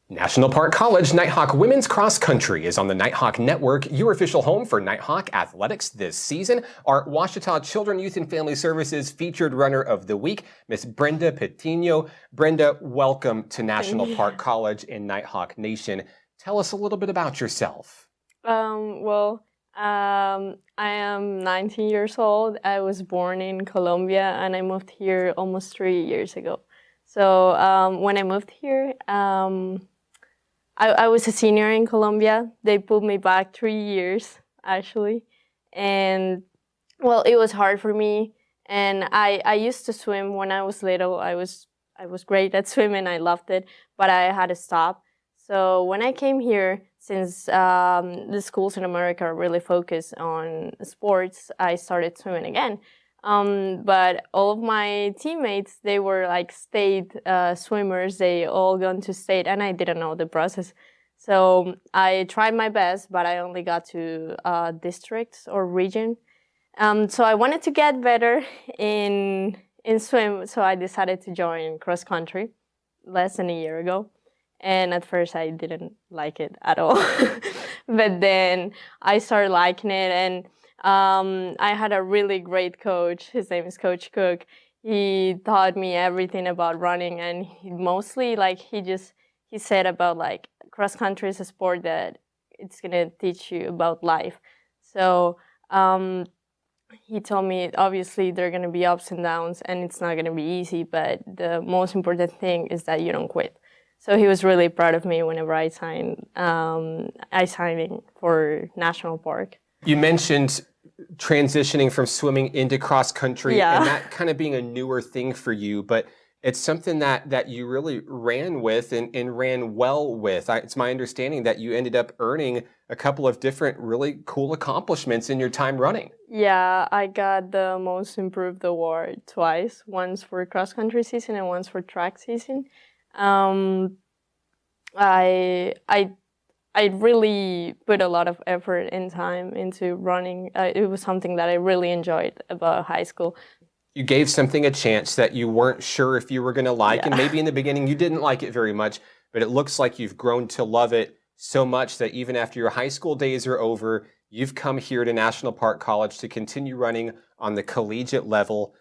National Park College Nighthawk Women's Cross Country is on the Nighthawk Network, your official home for Nighthawk athletics this season. Our Ouachita Children, Youth and Family Services featured runner of the week, Miss Brenda Patiño. Brenda, welcome to National Park College in Nighthawk Nation. Tell us a little bit about yourself. I am 19 years old. I was born in Colombia and I moved here almost 3 years ago. So when I moved here, I was a senior in Colombia. They put me back 3 years, actually. And, well, it was hard for me. And I used to swim when I was little. I was great at swimming. I loved it. But I had to stop. So when I came here, since the schools in America are really focused on sports, I started swimming again. But all of my teammates, they were like state swimmers. They all gone to state, and I didn't know the process. So I tried my best, but I only got to districts or region. So I wanted to get better in swim, so I decided to join cross country less than a year ago. And at first I didn't like it at all. But then I started liking it, and I had a really great coach. His name is Coach Cook. He taught me everything about running, and he said about like cross country is a sport that it's gonna teach you about life. So he told me obviously there are gonna be ups and downs, and it's not gonna be easy, but the most important thing is that you don't quit. So he was really proud of me whenever I signed for National Park. You mentioned transitioning from swimming into cross country, and that kind of being a newer thing for you, but it's something that you really ran with and ran well with. It's my understanding that you ended up earning a couple of different really cool accomplishments in your time running. Yeah, I got the Most Improved Award twice, once for cross country season and once for track season. I really put a lot of effort and time into running. It was something that I really enjoyed about high school. You gave something a chance that you weren't sure if you were going to like, and maybe in the beginning you didn't like it very much, but it looks like you've grown to love it so much that even after your high school days are over, you've come here to National Park College to continue running on the collegiate level.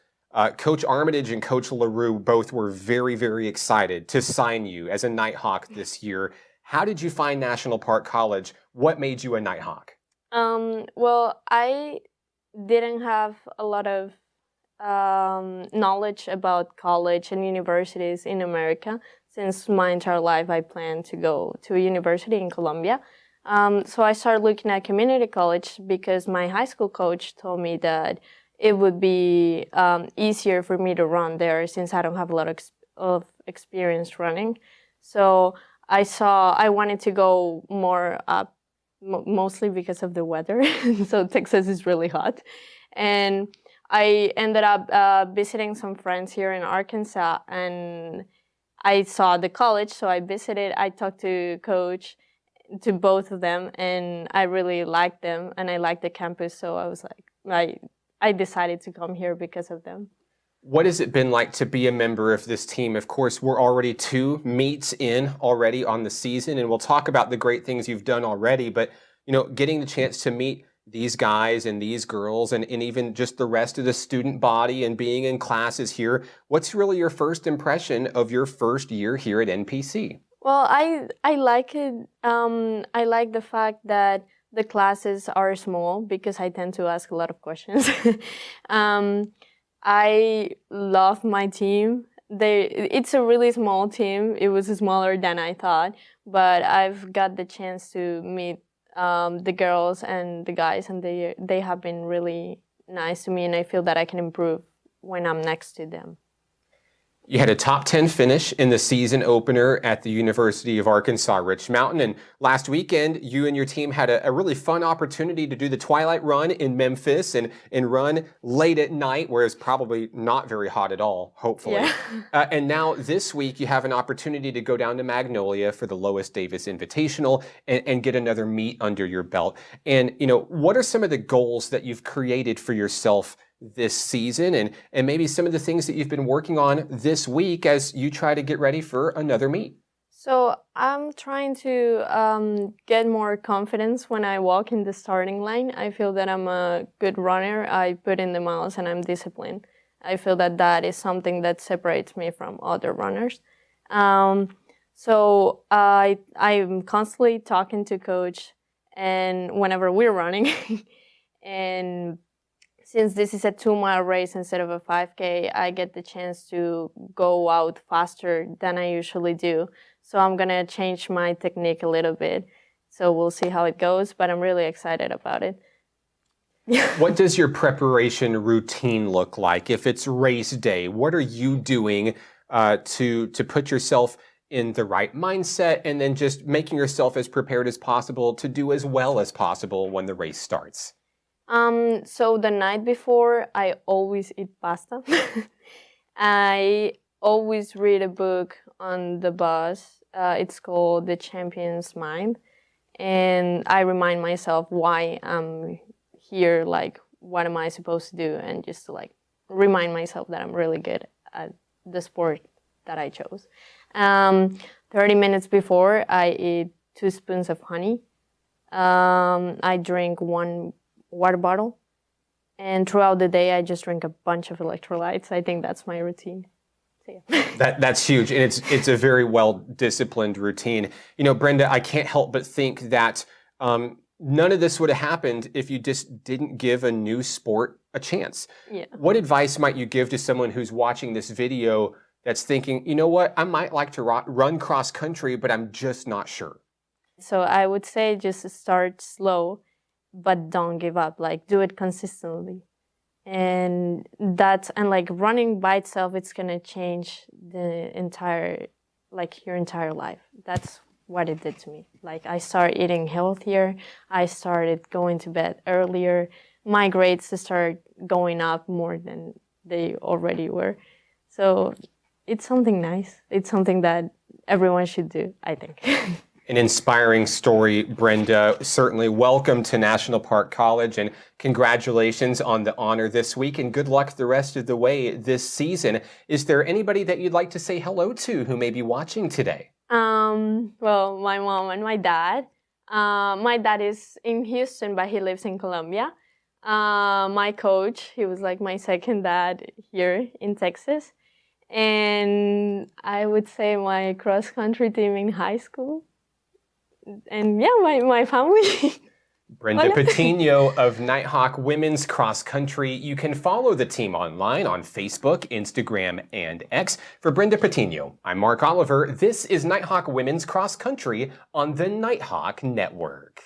Coach Armitage and Coach LaRue both were very, very excited to sign you as a Nighthawk this year. How did you find National Park College? What made you a Nighthawk? Well, I didn't have a lot of knowledge about college and universities in America. Since my entire life I planned to go to a university in Colombia. So I started looking at community college because my high school coach told me that it would be easier for me to run there since I don't have a lot of experience running. So I wanted to go more up, mostly because of the weather. So Texas is really hot. And I ended up visiting some friends here in Arkansas, and I saw the college, so I visited. I talked to both of them, and I really liked them, and I liked the campus, so I was like, I decided to come here because of them. What has it been like to be a member of this team? Of course, we're already 2 meets in already on the season, and we'll talk about the great things you've done already, but getting the chance to meet these guys and these girls and even just the rest of the student body and being in classes here, what's really your first impression of your first year here at NPC? Well, I like it. I like the fact that the classes are small because I tend to ask a lot of questions. I love my team. It's a really small team. It was smaller than I thought, but I've got the chance to meet the girls and the guys, and they have been really nice to me, and I feel that I can improve when I'm next to them. You had a top 10 finish in the season opener at the University of Arkansas Rich Mountain, and last weekend you and your team had a really fun opportunity to do the Twilight Run in Memphis and run late at night, where it's probably not very hot at all, hopefully. Yeah. And now this week you have an opportunity to go down to Magnolia for the Lois Davis Invitational and get another meet under your belt. And what are some of the goals that you've created for yourself this season, and maybe some of the things that you've been working on this week as you try to get ready for another meet? So I'm trying to get more confidence when I walk in the starting line. I feel that I'm a good runner. I put in the miles and I'm disciplined. I feel that that is something that separates me from other runners. So I'm constantly talking to coach, and whenever we're running, and since this is a 2 mile race instead of a 5K, I get the chance to go out faster than I usually do. So I'm gonna change my technique a little bit. So we'll see how it goes, but I'm really excited about it. What does your preparation routine look like? If it's race day, what are you doing to put yourself in the right mindset and then just making yourself as prepared as possible to do as well as possible when the race starts? So the night before, I always eat pasta. I always read a book on the bus. It's called The Champion's Mind. And I remind myself why I'm here, like, what am I supposed to do? And just to, like, remind myself that I'm really good at the sport that I chose. 30 minutes before, I eat 2 spoons of honey. I drink 1 water bottle, and throughout the day I just drink a bunch of electrolytes. I think that's my routine. So, yeah. That's huge, and it's a very well disciplined routine. You know, Brenda, I can't help but think that none of this would have happened if you just didn't give a new sport a chance. Yeah. What advice might you give to someone who's watching this video that's thinking, you know what, I might like to run cross country, but I'm just not sure? So I would say just start slow, but don't give up. Like, do it consistently. And like running by itself, it's gonna change the entire, like, your entire life. That's what it did to me. Like, I started eating healthier. I started going to bed earlier. My grades started going up more than they already were. So it's something nice. It's something that everyone should do, I think. An inspiring story, Brenda. Certainly welcome to National Park College, and congratulations on the honor this week, and good luck the rest of the way this season. Is there anybody that you'd like to say hello to who may be watching today? Well, my mom and my dad. My dad is in Houston, but he lives in Colombia. My coach, he was like my second dad here in Texas. And I would say my cross-country team in high school. And yeah, my family. Brenda Patiño of Nighthawk Women's Cross Country. You can follow the team online on Facebook, Instagram, and X. For Brenda Patiño, I'm Mark Oliver. This is Nighthawk Women's Cross Country on the Nighthawk Network.